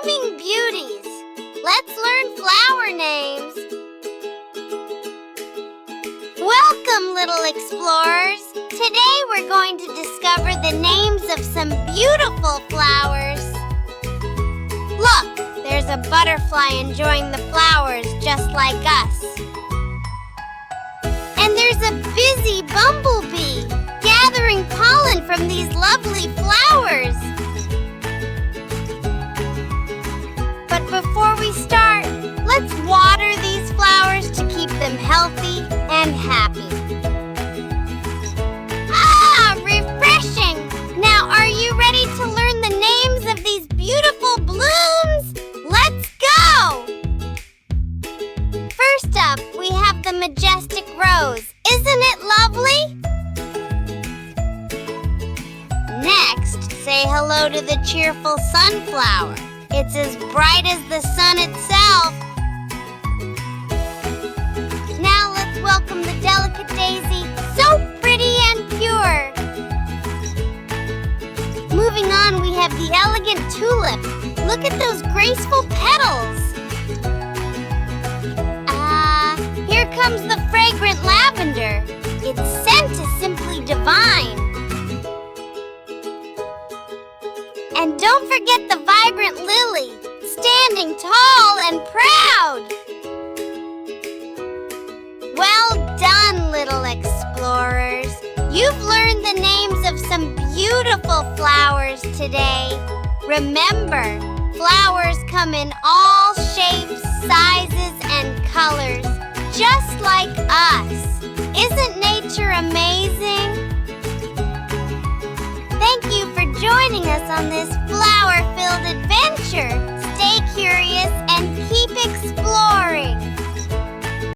Moving Beauties. Let's learn flower names. Welcome, little explorers. Today we're going to discover the names of some beautiful flowers. Look, there's a butterfly enjoying the flowers just like us. And there's a busy bumblebee gathering pollen from these lovely flowers. But before we start, let's water these flowers to keep them healthy and happy. Ah, refreshing! Now, are you ready to learn the names of these beautiful blooms? Let's go! First up, we have the majestic rose. Isn't it lovely? Next, say hello to the cheerful sunflower. It's as bright as the sun itself. Now let's welcome the delicate daisy, so pretty and pure. Moving on, we have the elegant tulip. Look at those graceful petals. Here comes the fragrant lavender. Its scent is simply divine. And don't forget the vibrant lily, standing tall and proud. Well done, little explorers. You've learned the names of some beautiful flowers today. Remember, flowers come in all shapes, sizes, and colors, just like us. Isn't nature amazing? Thank you for joining us on this flower-filled adventure. Stay curious and keep exploring.